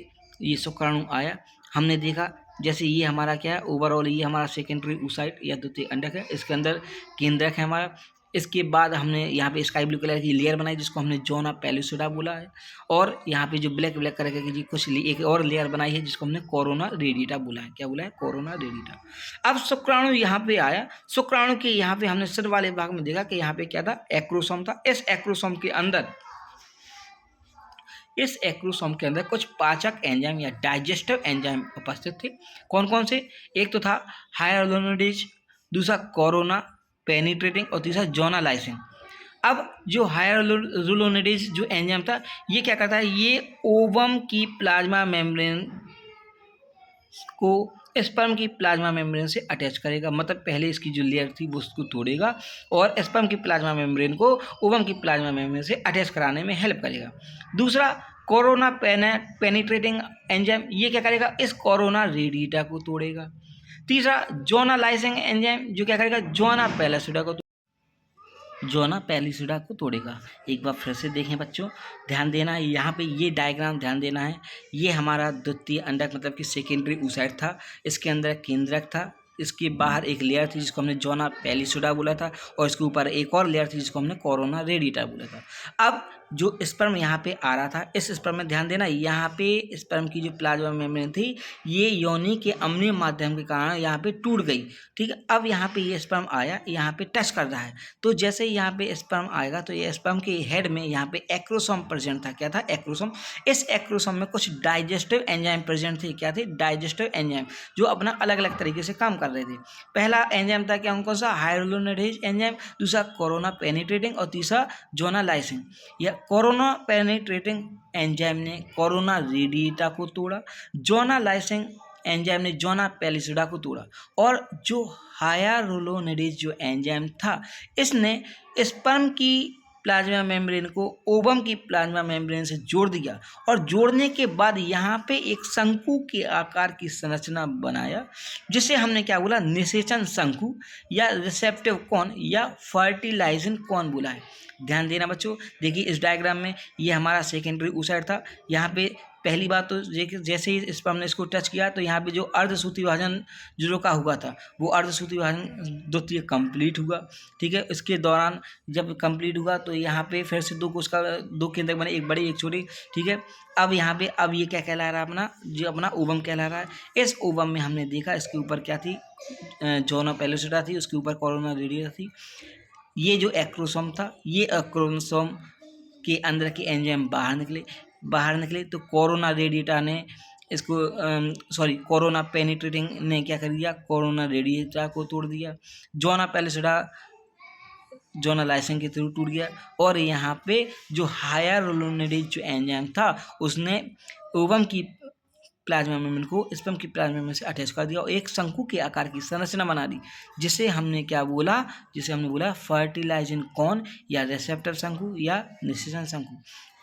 ये शुक्राणु आया, हमने देखा जैसे ये हमारा क्या है, ओवरऑल ये हमारा सेकेंडरी oocyte या द्वितीय अंडक है, इसके अंदर केंद्रक है हमारा। इसके बाद हमने यहाँ पे स्काई ब्लू कलर की लेयर बनाई जिसको हमने जोना पेलिसोडा बोला है, और यहाँ पे जो ब्लैक ब्लैक कलर की कुछ एक और लेयर बनाई है जिसको हमने कोरोना रेडिटा बोला है। क्या बोला है? कोरोना रेडिटा। अब शुक्राणु यहाँ पे आया, शुक्राणु के यहाँ पे हमने सिर वाले भाग में देखा कि यहाँ पे क्या था, एक्रोसोम था। इस एक्रोसोम के अंदर कुछ पाचक एंजाइम या डाइजेस्टिव एंजाइम उपस्थित थे। कौन कौन से? एक तो था हाइलुरोनिडेज, दूसरा कोरोना पेनिट्रेटिंग और तीसरा जोना लाइसिन। अब जो हाइलुरोनिडेज जो एंजाइम था ये क्या करता है, ये ओवम की प्लाज्मा मेम्ब्रेन को स्पर्म की प्लाज्मा मेम्ब्रेन से अटैच करेगा, मतलब पहले इसकी जो लेयर थी वो उसको तोड़ेगा और स्पर्म की प्लाज्मा मेम्ब्रेन को ओवम की प्लाज्मा मेम्ब्रेन से अटैच कराने में हेल्प करेगा। दूसरा कोरोना पेनिट्रेटिंग एंजाइम, ये क्या करेगा, इस कोरोना रेडिटा को तोड़ेगा। तीसरा जोना लाइसिंग एंजाइम जो क्या करेगा, जोना पेलिसोडा को तोड़ेगा। एक बार फिर से देखें बच्चों, ध्यान देना है यहाँ पे, ये डायग्राम ध्यान देना है। ये हमारा द्वितीय अंडक मतलब कि सेकेंडरी oocyte था, इसके अंदर केंद्रक था, इसके बाहर एक लेयर थी जिसको हमने जोना पेलिसोडा बोला था, और इसके ऊपर एक और लेयर थी जिसको हमने कोरोना रेडिटा बोला था। अब जो स्पर्म यहाँ पे आ रहा था, इस स्पर्म में ध्यान देना, यहाँ पे स्पर्म की जो प्लाज्मा मेम्ब्रेन थी ये योनि के अम्लीय माध्यम के कारण यहाँ पे टूट गई। ठीक है, अब यहाँ पे ये स्पर्म आया, यहाँ पे टच कर रहा है, तो जैसे ही यहाँ पे स्पर्म आएगा तो ये स्पर्म के हेड में यहाँ पे एक्रोसोम प्रेजेंट था। क्या था? एक्रोसोम। इस एक्रोसोम में कुछ डाइजेस्टिव एंजाइम प्रेजेंट थे। क्या थे? डाइजेस्टिव एंजाइम, जो अपना अलग अलग तरीके से काम कर रहे थे। पहला एंजाइम था क्या, कौन सा? हाइलुरोनिडेज एंजाइम, दूसरा कोरोना पेनिट्रेटिंग और तीसरा जोना लाइसिन। या कोरोना पेनिट्रेटिंग एंजाइम ने कोरोना रेडिटा को तोड़ा, जोना लाइसिन एंजाइम ने जोना पेलिसोडा को तोड़ा, और जो हाइलुरोनिडेज जो एंजाइम था इसने स्पर्म की प्लाज्मा मेम्ब्रेन को ओवम की प्लाज्मा मेम्ब्रेन से जोड़ दिया, और जोड़ने के बाद यहाँ पे एक शंकु के आकार की संरचना बनाया जिसे हमने क्या बोला, निषेचन शंकु या रिसेप्टिव कोन या फर्टिलाइजिंग कोन बोला है। ध्यान देना बच्चों, देखिए इस डायग्राम में ये हमारा सेकेंडरी oocyte था। यहाँ पे पहली बात तो जैसे ही स्पर्म ने इसको टच किया तो यहाँ पे जो अर्धसूत्री विभाजन जो रुका हुआ था वो अर्धसूत्री विभाजन द्वितीय कंप्लीट हुआ। ठीक है, इसके दौरान जब कंप्लीट हुआ तो यहाँ पे फिर से दो केंद्रक बने, एक बड़े एक छोटे। ठीक है, अब यहाँ पे अब ये क्या कहला रहा है, अपना ओवम कहला रहा है। इस ओवम में हमने देखा इसके ऊपर क्या थी, जोना पेलिसोडा थी, उसके ऊपर कोरोना रेडिटा थी। ये जो एक्रोसोम था, ये एक्रोसोम के अंदर के एंजाइम बाहर निकले तो कोरोना रेडिटा ने इसको कोरोना पेनिट्रेटिंग ने क्या कर दिया, कोरोना रेडिटा को तोड़ दिया। जोना पेलिसोडा जोना लाइसिन के थ्रू टूट गया, और यहाँ पे जो हाइलुरोनिडेज जो एंजाइम था उसने ओवम की प्लाज्मा मेम्ब्रेन को स्पर्म की प्लाज्मा मेम्ब्रेन से अटैच कर दिया और एक शंकु के आकार की संरचना बना दी, जिसे हमने बोला फर्टिलाइजिंग कोन या रिसेप्टर शंकु या निषेचन शंकु।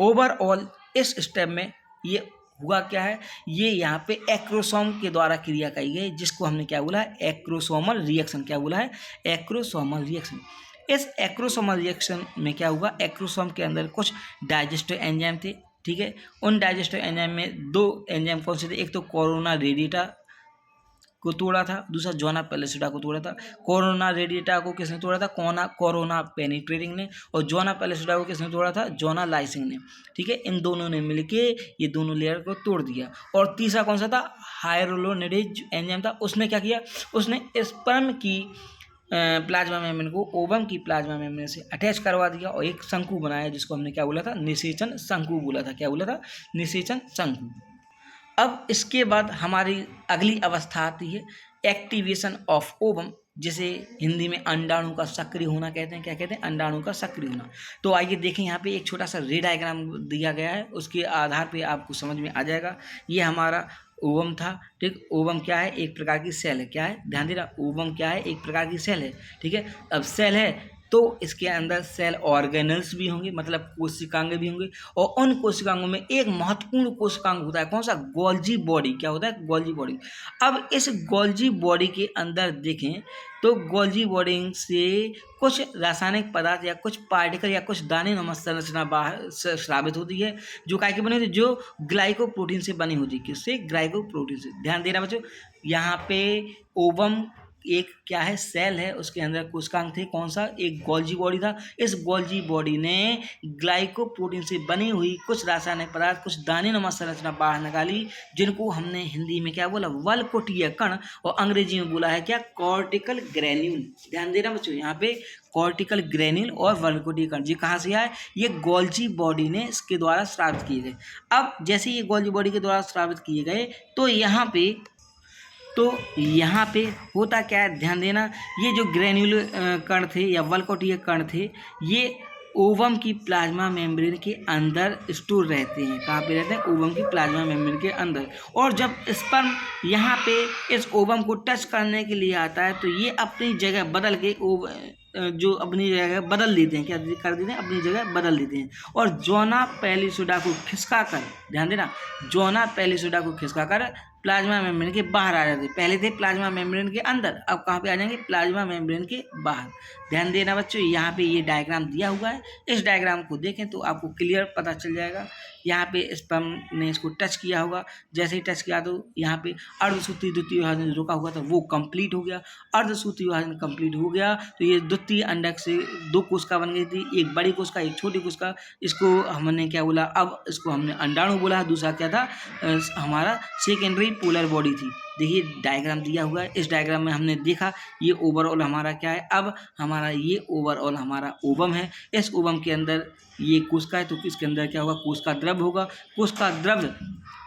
ओवरऑल इस स्टेप में ये हुआ क्या है, ये यहाँ पे एक्रोसोम के द्वारा क्रिया की गई जिसको हमने क्या बोला, एक्रोसोमल रिएक्शन। क्या बोला है? Acrosomal reaction. इस एक्रोसोमल रिएक्शन में क्या हुआ, एक्रोसोम के अंदर कुछ डाइजेस्टिव एंजाइम थे। ठीक है, उन डाइजेस्टिव एंजाइम में दो एंजाइम कौन से थे, एक तो कोरोना रेडिटा को तोड़ा था, दूसरा जोना पेलिसोडा को तोड़ा था। कोरोना रेडिटा को किसने तोड़ा था, कोरोना पेनिट्रेटिंग ने, और जोना पेलिसोडा को किसने तोड़ा था, जोना लाइसिन ने। ठीक है, इन दोनों ने मिलके ये दोनों लेयर को तोड़ दिया। और तीसरा कौन सा था, हाइलुरोनिडेज एंजाइम था, उसने क्या किया, उसने स्पर्म की प्लाज्मा मेम्ब्रेन को ओवम की प्लाज्मा मेम्ब्रेन से अटैच करवा दिया और एक शंकु बनाया जिसको हमने क्या बोला था, निषेचन शंकु बोला था। क्या बोला था? निषेचन शंकु। अब इसके बाद हमारी अगली अवस्था आती है एक्टिवेशन ऑफ ओवम, जिसे हिंदी में अंडाणु का सक्रिय होना कहते हैं। क्या कहते हैं? अंडाणु का सक्रिय होना। तो आइए देखें, यहाँ पे एक छोटा सा रे डायग्राम दिया गया है, उसके आधार पे आपको समझ में आ जाएगा। ये हमारा ओवम था। ठीक, ओवम क्या है, एक प्रकार की सेल है। क्या है? ध्यान देना, ओवम क्या है, एक प्रकार की सेल है। ठीक है, अब सेल है तो इसके अंदर सेल ऑर्गेनल्स भी होंगे, मतलब कोशिकांग भी होंगे, और उन कोशिकांगों में एक महत्वपूर्ण कोशिकांग होता है, कौन सा? Golgi body. क्या होता है? Golgi body. अब इस गोल्जी बॉडी के अंदर देखें तो गोल्जी बॉडी से कुछ रासायनिक पदार्थ या कुछ पार्टिकल या कुछ दाने नुमा संरचना बाहर स्रावित होती है, जो काय की बनी होती है? जो ग्लाइकोप्रोटीन से बनी होती है। किससे? ग्लाइकोप्रोटीन से। ध्यान देना बच्चों, यहाँ पे ओवम एक क्या है? सेल है, उसके अंदर कोशिकांग थे। कौन सा? एक गोल्जी बॉडी था। इस गोल्जी बॉडी ने ग्लाइकोप्रोटीन से बनी हुई कुछ रासायनिक पदार्थ, कुछ दाने नुमा संरचना बाहर निकाली, जिनको हमने हिंदी में क्या बोला? वल्कोटीय कण, और अंग्रेजी में बोला है क्या? Cortical granule. ध्यान देना बच्चों, यहाँ पे कॉर्टिकल ग्रेन्यूल और वल्कोटीय कण, ये कहाँ से आए? ये गोल्जी बॉडी ने इसके द्वारा स्रावित किए गए। अब जैसे ये गोल्जी बॉडी के द्वारा स्रावित किए गए तो यहाँ पे होता क्या है? ध्यान देना, ये जो ग्रेन्यूल कण थे या वल्कोटीय कण थे, ये ओवम की प्लाज्मा मेम्ब्रेन के अंदर स्टोर रहते हैं। कहाँ पे रहते हैं? ओवम की प्लाज्मा मेम्ब्रेन के अंदर। और जब स्पर्म यहाँ पे इस ओवम को टच करने के लिए आता है, तो ये अपनी जगह बदल के जो अपनी जगह बदल देते हैं। क्या कर देते हैं? अपनी जगह बदल देते हैं, और जोना पेलिसुडा को खिसका कर, ध्यान देना, जोना पेलिसुडा को खिसका कर प्लाज्मा मेम्ब्रेन के बाहर आ जाते। पहले थे प्लाज्मा मेम्ब्रेन के अंदर, अब कहाँ पे आ जाएंगे? प्लाज्मा मेम्ब्रेन के बाहर। ध्यान देना बच्चों, यहाँ पे ये डायग्राम दिया हुआ है, इस डायग्राम को देखें तो आपको क्लियर पता चल जाएगा। यहाँ पे स्पर्म ने इसको टच किया होगा, जैसे ही टच किया तो यहाँ पे अर्धसूत्रीय द्वितीय विभाजन रुका हुआ था, वो कंप्लीट हो गया। अर्धसूत्रीय विभाजन कंप्लीट हो गया तो ये द्वितीय अंडक से दो कोशिका बन गई थी, एक बड़ी कोशिका, एक छोटी कोशिका। इसको हमने क्या बोला? अब इसको हमने अंडाणु बोला। दूसरा क्या था? हमारा सेकेंडरी पोलर बॉडी थी। देखिए डायग्राम दिया हुआ है, इस डायग्राम में हमने देखा ये ओवरऑल हमारा क्या है? अब हमारा ये ओवरऑल हमारा ओवम है। इस ओवम के अंदर ये कोशिका है, तो इसके अंदर क्या होगा? कोशिका द्रव होगा। कोशिका द्रव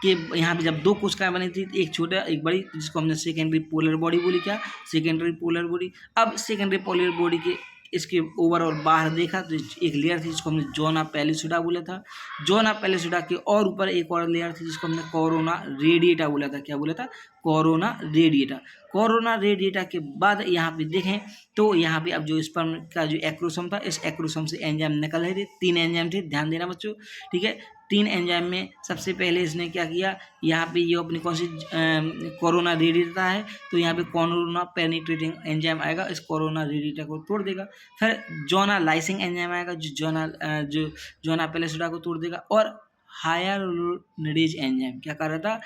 के यहाँ पे जब दो कोशिकाएं बनी थी, एक छोटा एक बड़ी, जिसको हमने सेकेंडरी पोलर बॉडी बोली। क्या? Secondary polar body. अब सेकेंडरी पोलर बॉडी के इसके ओवरऑल बाहर देखा तो एक लेयर थी जिसको हमने जोना पेलिसुडा बोला था। जोना पेलिसुडा के और ऊपर एक और लेयर थी जिसको हमने कोरोना रेडिएटा बोला था। क्या बोला था? Corona radiata. कोरोना रेडिएटा के बाद यहाँ पे देखें तो यहाँ पे अब जो स्पर्म का जो एक्रोसोम था, इस एक्रोसोम से एंजाइम निकल रहे थे। 3 एंजाइम थे, ध्यान देना बच्चों, ठीक है। 3 एंजाइम में सबसे पहले इसने क्या किया? यहाँ पे ये अपनी कौन सी कोरोना रेडिएटा है, तो यहाँ पे कोरोना पेनिट्रेटिंग एंजाइम आएगा, इस कोरोना रेडिएटा को तोड़ देगा। फिर जोना लाइसिंग एंजाइम आएगा जो जोना पेलिसुडा को तोड़ देगा। और हायालुरोनिडेज एंजाइम क्या कर रहा था?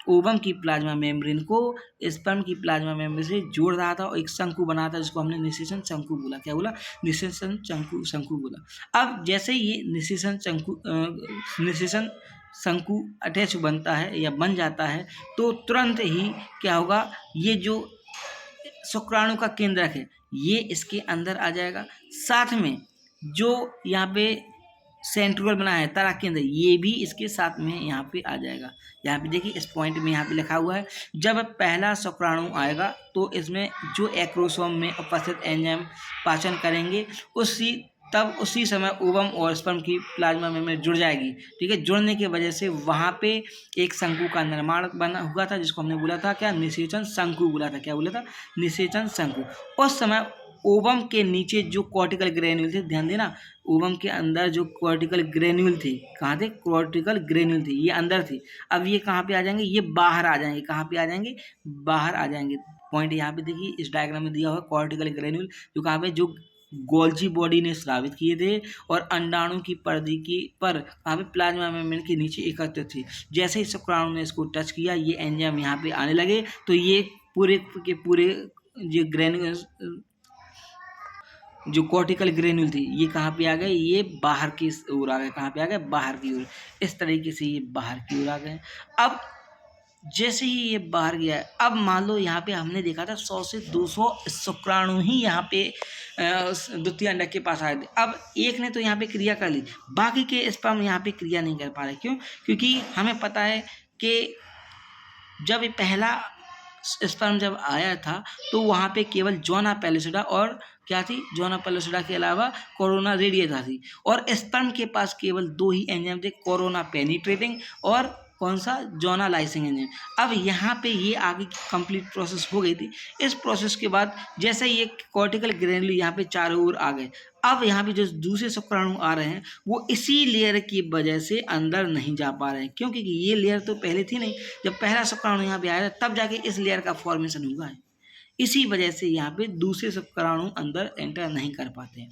ओवम की प्लाज्मा मेम्ब्रेन को स्पर्म की प्लाज्मा मेम्ब्रेन से जोड़ रहा था और एक शंकु बना था, जिसको हमने निषेचन शंकु बोला। क्या बोला? निषेचन शंकु बोला। अब जैसे ये निषेचन शंकु अटैच बनता है या बन जाता है, तो तुरंत ही क्या होगा? ये जो शुक्राणु का केंद्रक है, ये इसके अंदर आ जाएगा। साथ में जो यहाँ पे सेंट्रियोल बना है, तारा केंद्र, ये भी इसके साथ में यहाँ पे आ जाएगा। यहाँ पे देखिए इस पॉइंट में यहाँ पे लिखा हुआ है, जब पहला शुक्राणु आएगा तो इसमें जो एक्रोसोम में उपस्थित एंजाइम पाचन करेंगे, उसी समय ओवम और स्पर्म की प्लाज्मा मेम्ब्रेन जुड़ जाएगी, ठीक है। जुड़ने की वजह से वहाँ पे एक शंकु का निर्माण बना हुआ था, जिसको हमने बोला था क्या? निषेचन शंकु बोला था। क्या बोला था? निषेचन शंकु। उस समय ओवम के नीचे जो कॉर्टिकल ग्रेन्यूल थे, ध्यान देना, ओवम के अंदर जो कॉर्टिकल ग्रेन्यूल थे, कहाँ थे? कॉर्टिकल ग्रेन्यूल थे, ये अंदर थे। अब ये कहाँ पे आ जाएंगे? ये बाहर आ जाएंगे। कहाँ पे आ जाएंगे? बाहर आ जाएंगे। पॉइंट यहाँ पे देखिए इस डायग्राम में दिया हुआ कॉर्टिकल ग्रेन्यूल, जो कहाँ पे? जो गोल्जी बॉडी ने स्रावित किए थे और अंडाणु की परिधि पर कहाँ पे? प्लाज्मा मेम्ब्रेन के नीचे एकत्रित थे। जैसे ही शुक्राणु ने इसको टच किया, ये एंजाइम यहाँ पे आने लगे, तो ये पूरे के पूरे जो ग्रेन्यूल जो कॉर्टिकल ग्रेन्यूल थी, ये कहाँ पे आ गए? ये बाहर की ओर आ गए। कहाँ पे आ गए? बाहर की ओर। इस तरीके से ये बाहर की ओर आ गए। अब जैसे ही ये बाहर गया, अब मान लो यहाँ पे हमने देखा था 100 से 200 शुक्राणु ही यहाँ पे द्वितीय अंडक के पास आए थे। अब एक ने तो यहाँ पे क्रिया कर ली, बाकी के स्पर्म यहाँ पे क्रिया नहीं कर पा रहे। क्यों? क्योंकि हमें पता है कि जब ये पहला स्पर्म जब आया था तो वहाँ पे केवल जोना पेलिसुडा और क्या थी? जोना पेलिसुडा के अलावा कोरोना रेडिएटा थी, और स्पर्म के पास केवल 2 ही एंजाइम थे, कोरोना पेनिट्रेटिंग और कौन सा, जोना लाइसिंग एंजाइम। अब यहाँ पे ये आगे की कंप्लीट प्रोसेस हो गई थी। इस प्रोसेस के बाद जैसे ये कॉर्टिकल ग्रेन्युल यहाँ पे चारों ओर आ गए, अब यहाँ पे जो दूसरे शुक्राणु आ रहे हैं वो इसी लेयर की वजह से अंदर नहीं जा पा रहे हैं, क्योंकि ये लेयर तो पहले थी नहीं। जब पहला शुक्राणु यहाँ पे आया तब जाके इस लेयर का फॉर्मेशन हुआ है। इसी वजह से यहाँ पे दूसरे शुक्राणु अंदर एंटर नहीं कर पाते हैं।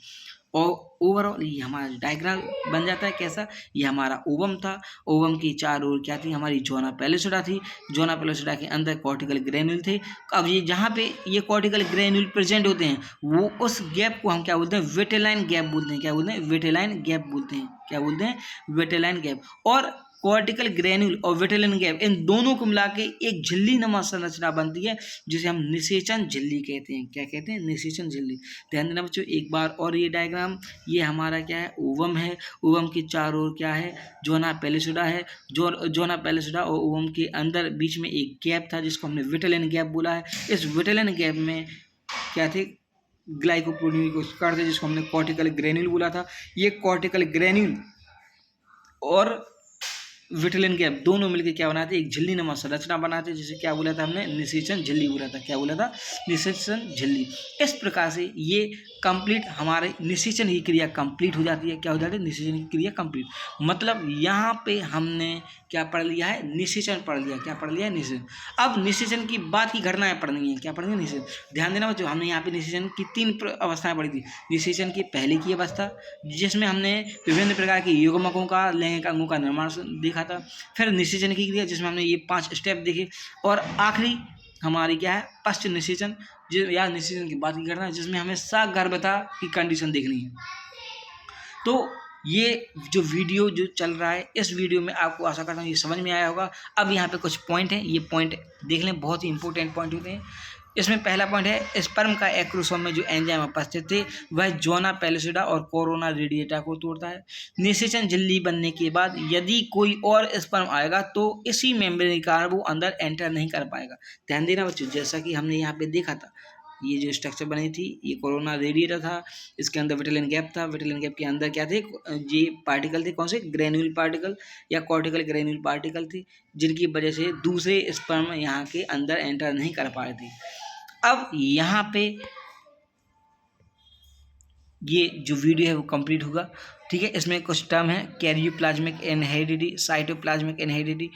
और ओवरऑल ये हमारा डायग्राम बन जाता है कैसा, ये हमारा ओवम था, ओवम की चारों ओर क्या थी, हमारी जोना पेलिसिडा थी, जोना पेलिसिडा के अंदर कॉर्टिकल ग्रेन्यूल थे। अब ये जहाँ पे ये कॉर्टिकल ग्रेन्यूल प्रेजेंट होते हैं वो उस गैप को हम क्या बोलते हैं, विटेलाइन गैप बोलते हैं। क्या बोलते हैं, विटेलाइन गैप बोलते हैं। क्या बोलते हैं, विटेलाइन गैप। और कॉर्टिकल ग्रेन्यूल और विटेलाइन गैप, इन दोनों को मिला के एक झिल्ली नमा संरचना बनती है जिसे हम निषेचन झिल्ली कहते हैं। क्या कहते हैं, निषेचन झिल्ली। ध्यान देना बच्चों एक बार और, ये डायग्राम, ये हमारा क्या है, ओवम है। ओवम के चारों ओर क्या है, जोना पेलिसिडा है। जोना पेलिसिडा और ओवम के अंदर बीच में एक गैप था जिसको हमने विटेलाइन गैप बोला है। इस विटेलाइन गैप में क्या थे, ग्लाइकोप्रोटीन को करते जिसको हमने कॉर्टिकल ग्रेन्यूल बोला था। ये कॉर्टिकल ग्रेन्यूल और विटेलिन गैप दोनों मिलकर क्या बनाते हैं, एक झिल्ली नमा संरचना बनाते हैं जिसे क्या बोला था हमने, निषेचन झिल्ली बोला था। क्या बोला था, निषेचन झिल्ली। इस प्रकार से ये कंप्लीट हमारे निषेचन की क्रिया कंप्लीट हो जाती है। क्या हो जाती है, निषेचन की क्रिया कंप्लीट। मतलब यहाँ पे हमने क्या पढ़ लिया है, निषेचन पढ़ लिया। क्या पढ़ लिया है, निषेचन। अब निषेचन की बाद की घटनाएं पढ़नी है। क्या पढ़नी है, निषेचन। ध्यान देना बच्चों, हमने यहाँ पे निषेचन की 3 अवस्थाएं पढ़ी थी। निषेचन की पहले की अवस्था जिसमें हमने विभिन्न प्रकार के युग्मकों का, लैंगिक अंगों का निर्माण देखा था। फिर निषेचन की क्रिया जिसमें हमने ये 5 स्टेप देखे। और आखिरी हमारी क्या है, पश्च निषेचन, या निषेचन की बात की घटना जिसमें हमें सगर्भता की कंडीशन देखनी है। तो ये जो वीडियो जो चल रहा है, इस वीडियो में आपको आशा करता हूँ ये समझ में आया होगा। अब यहाँ पे कुछ पॉइंट हैं, ये पॉइंट देख लें, बहुत ही इंपॉर्टेंट पॉइंट होते हैं। इसमें पहला पॉइंट है, स्पर्म का एक्रोसोम में जो एंजाइम उपस्थित थे वह जोना पेलिसिडा और कोरोना रेडिएटा को तोड़ता है। निषेचन झिल्ली बनने के बाद यदि कोई और स्पर्म आएगा तो इसी मेम्ब्रेन के कारण वो अंदर एंटर नहीं कर पाएगा। ध्यान देना बच्चों, जैसा कि हमने यहाँ पे देखा था, ये जो स्ट्रक्चर बनी थी ये कोरोना रेडिएटा था, इसके अंदर विटेलिन गैप था। विटेलिन गैप के अंदर क्या थे, ये पार्टिकल थे, कौन से, ग्रेन्यूल पार्टिकल या कॉर्टिकल ग्रेन्यूल पार्टिकल थे, जिनकी वजह से दूसरे स्पर्म यहाँ के अंदर एंटर नहीं कर पाए थे। अब यहाँ पे ये जो वीडियो है वो कंप्लीट होगा। ठीक है, इसमें कुछ टर्म है, कैरियोप्लाज्मिक इनहेरिडिटी, साइटोप्लाज्मिक इनहेरिडिटी,